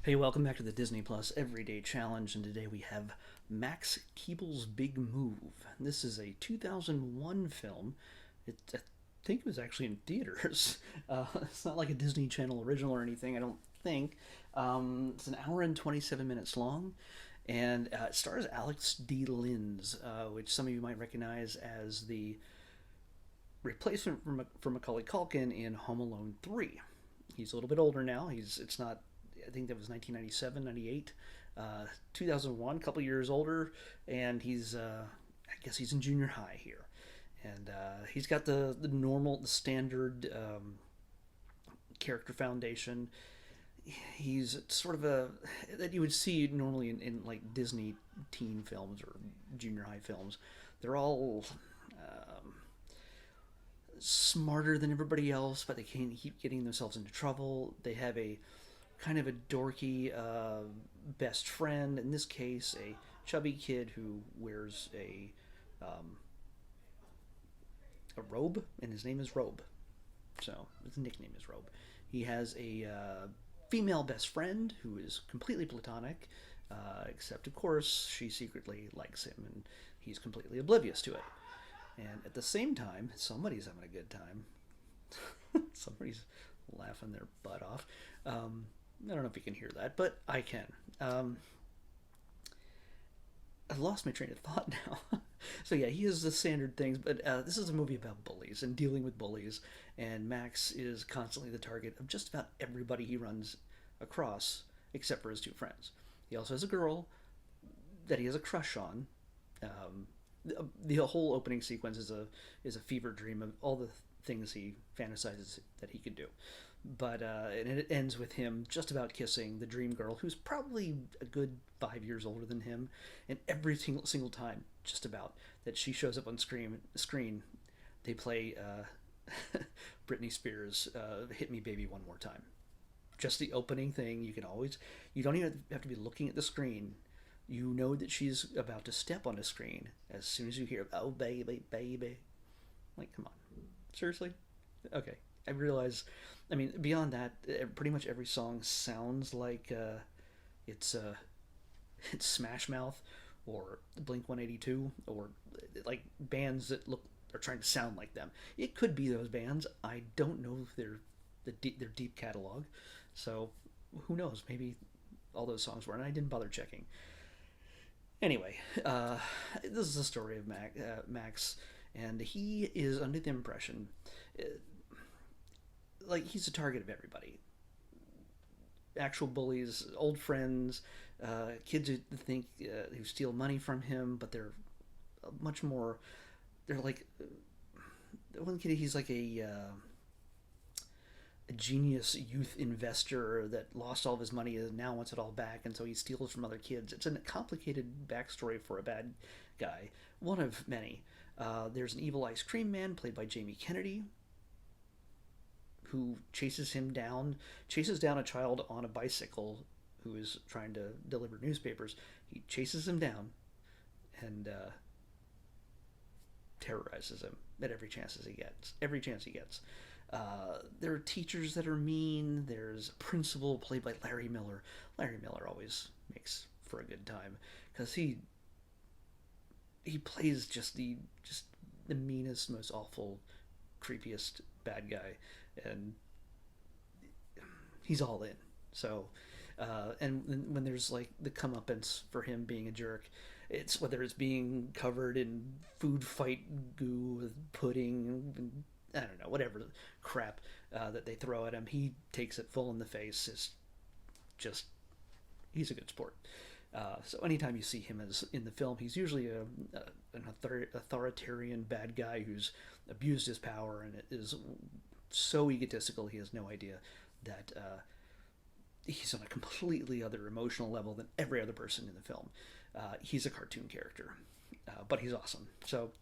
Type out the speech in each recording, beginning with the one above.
Hey, welcome back to the Disney Plus Everyday Challenge, and today we have Max Keeble's Big Move. This is a 2001 film. I think it was actually in theaters. It's not like a Disney Channel original or anything, I don't think. It's an hour and 27 minutes long, and it stars Alex D. Linz, which some of you might recognize as the replacement for Macaulay Culkin in Home Alone 3. He's a little bit older now. It's not, I think that was 1997, 98, 2001, a couple years older, and I guess he's in junior high here. And he's got the standard character foundation. He's sort of a that you would see normally in like Disney teen films or junior high films. They're all smarter than everybody else, but they can't keep getting themselves into trouble. They have a kind of a dorky best friend. In this case, a chubby kid who wears a robe, and his name is Robe. So his nickname is Robe. He has a female best friend who is completely platonic, except of course she secretly likes him, and he's completely oblivious to it. And at the same time, somebody's having a good time. Somebody's laughing their butt off. I don't know if you can hear that, but I can. I lost my train of thought now. So yeah, he has the standard things, but this is a movie about bullies and dealing with bullies, and Max is constantly the target of just about everybody he runs across, except for his two friends. He also has a girl that he has a crush on. The whole opening sequence is a fever dream of all the things he fantasizes that he could do. But and it ends with him just about kissing the dream girl, who's probably a good 5 years older than him. And every single time, just about, that she shows up on screen, they play Britney Spears' "Hit Me, Baby, One More Time." Just the opening thing. You don't even have to be looking at the screen. You know that she's about to step on a screen as soon as you hear, "Oh, baby, baby." Like, come on. Seriously? Okay. I realize, I mean, beyond that, pretty much every song sounds like it's it's Smash Mouth or Blink 182 or like bands that look are trying to sound like them. It could be those bands. I don't know if their deep catalog, so who knows? Maybe all those songs were, and I didn't bother checking. Anyway, this is the story of Max, and he is under the impression, uh, like he's a target of everybody. Actual bullies, old friends, kids who steal money from him, but they're much more. They're like one kid. He's like a genius youth investor that lost all of his money and now wants it all back, and so he steals from other kids. It's a complicated backstory for a bad guy, one of many. There's an evil ice cream man played by Jamie Kennedy who chases down a child on a bicycle who is trying to deliver newspapers. He chases him down and terrorizes him at every chance he gets. Every chance he gets. There are teachers that are mean. There's a principal played by Larry Miller. Larry Miller always makes for a good time because he plays just the meanest, most awful, creepiest bad guy, and he's all in. So, and when there's like the comeuppance for him being a jerk, it's whether it's being covered in food fight goo with pudding and I don't know, whatever crap that they throw at him, he takes it full in the face. It's just he's a good sport. So anytime you see him as in the film, he's usually an authoritarian bad guy who's abused his power and is so egotistical he has no idea that he's on a completely other emotional level than every other person in the film. He's a cartoon character, but he's awesome. So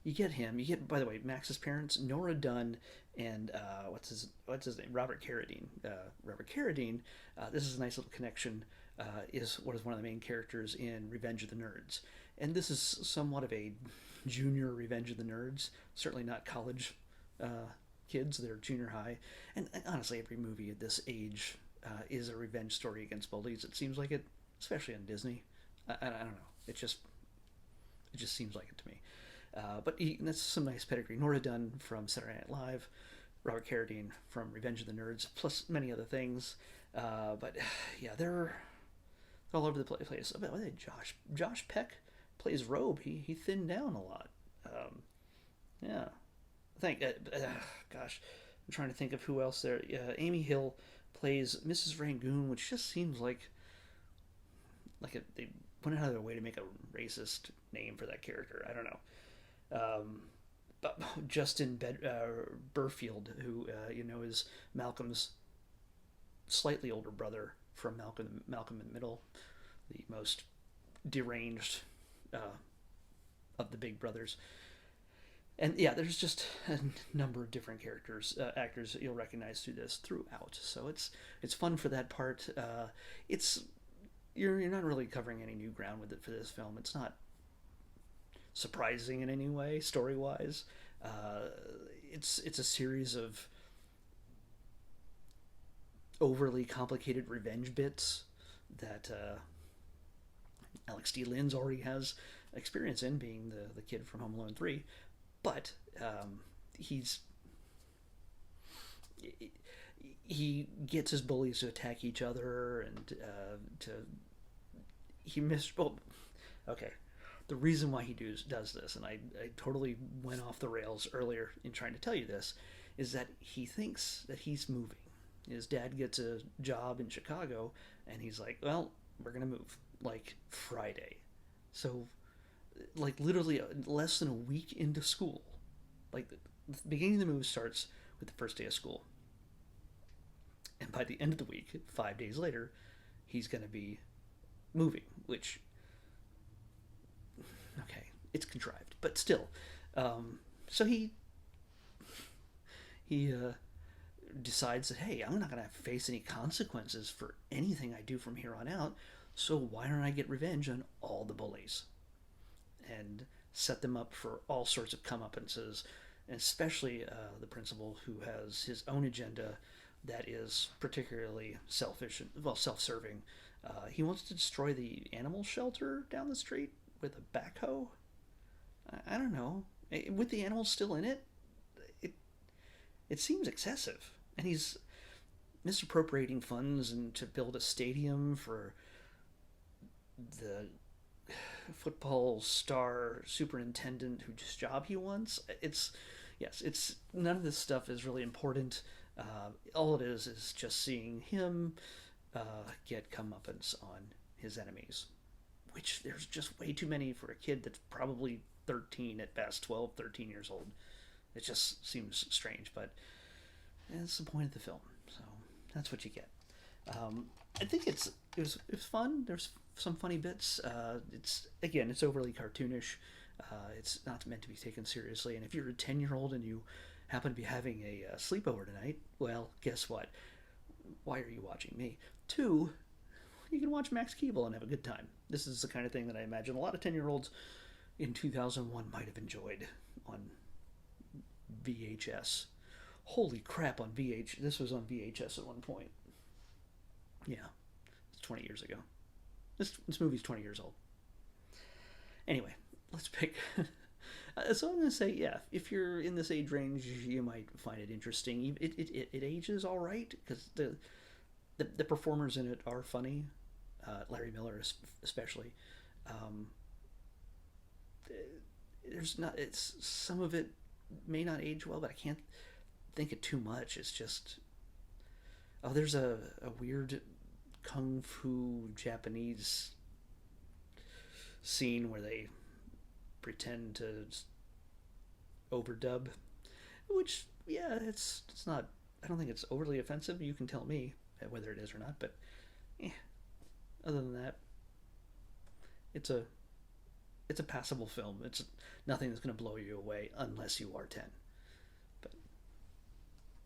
you get him. You get, by the way, Max's parents, Nora Dunn, and what's his name, Robert Carradine. Robert Carradine. This is a nice little connection. Is what is one of the main characters in Revenge of the Nerds, and this is somewhat of a junior Revenge of the Nerds. Certainly not college kids; they're junior high. And honestly, every movie at this age is a revenge story against bullies. It seems like it, especially on Disney. I don't know. It just seems like it to me. That's some nice pedigree. Nora Dunn from Saturday Night Live, Robert Carradine from Revenge of the Nerds, plus many other things. But yeah, they're all over the place. I bet Josh Peck plays Robe. He thinned down a lot. Yeah, gosh, I'm trying to think of who else there. Amy Hill plays Mrs. Rangoon, which just seems they went out of their way to make a racist name for that character. I don't know. But Justin Burfield, who is Malcolm's slightly older brother from Malcolm in the Middle, the most deranged of the big brothers. And yeah, there's just a number of different actors that you'll recognize throughout. So it's fun for that part. You're not really covering any new ground with it for this film. It's not surprising in any way, story wise. It's a series of overly complicated revenge bits that Alex D. Linz already has experience in, being the kid from Home Alone 3. But he gets his bullies to attack each other, and okay. The reason why he does this, and I totally went off the rails earlier in trying to tell you this, is that he thinks that he's moving. His dad gets a job in Chicago, and he's like, well, we're going to move, like, Friday. So, like, literally less than a week into school. Like, the beginning of the move starts with the first day of school. And by the end of the week, 5 days later, he's going to be moving, which... okay, it's contrived, but still. So he decides that, hey, I'm not going to face any consequences for anything I do from here on out, so why don't I get revenge on all the bullies? And set them up for all sorts of comeuppances, and especially the principal, who has his own agenda that is particularly selfish and, well, self-serving. He wants to destroy the animal shelter down the street with a backhoe. I don't know. With the animals still in it, it seems excessive. And he's misappropriating funds and to build a stadium for the football star superintendent whose job he wants. It's none of this stuff is really important. All it is just seeing him get comeuppance on his enemies, which there's just way too many for a kid that's probably 13 at best, 12, 13 years old. It just seems strange, but it's the point of the film, so that's what you get. I think it was fun. There's some funny bits. It's overly cartoonish. It's not meant to be taken seriously, and if you're a 10-year-old and you happen to be having a sleepover tonight, well, guess what? Why are you watching me? 2, you can watch Max Keeble and have a good time. This is the kind of thing that I imagine a lot of 10-year-olds in 2001 might have enjoyed on VHS. Holy crap, this was on VHS at one point. Yeah, it's 20 years ago. This movie's 20 years old. Anyway, let's pick... so I'm going to say, yeah, if you're in this age range, you might find it interesting. It ages all right, because the performers in it are funny. Larry Miller especially. Some of it may not age well, but I can't think it too much. It's just... oh, there's a weird kung fu Japanese scene where they pretend to overdub, which, yeah, it's not... I don't think it's overly offensive. You can tell me whether it is or not, but other than that, it's a passable film. It's nothing that's going to blow you away unless you are 10. But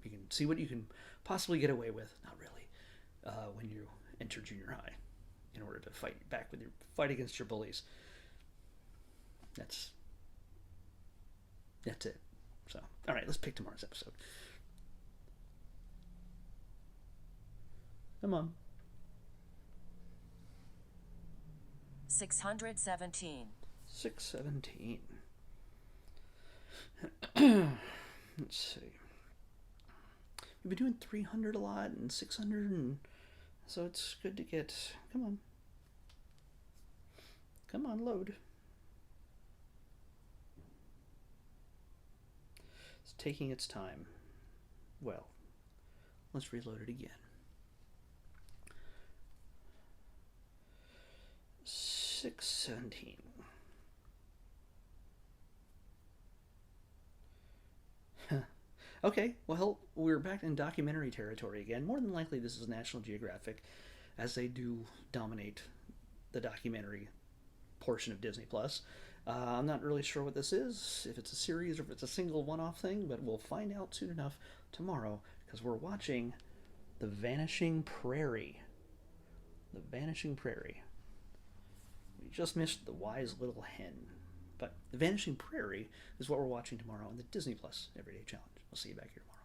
you can see what you can possibly get away with. Not really. When you enter junior high, in order to fight against your bullies. That's it. So, all right, let's pick tomorrow's episode. Come on. 617. 617. Let's see. We've been doing 300 a lot and 600, and so it's good to get. Come on. Come on, load. It's taking its time. Well, let's reload it again. 617. Okay, well, we're back in documentary territory again. More than likely, this is National Geographic, as they do dominate the documentary portion of Disney Plus. I'm not really sure what this is, if it's a series or if it's a single one-off thing, but we'll find out soon enough tomorrow because we're watching The Vanishing Prairie. The Vanishing Prairie. We just missed The Wise Little Hen. But The Vanishing Prairie is what we're watching tomorrow on the Disney Plus Everyday Challenge. We'll see you back here tomorrow.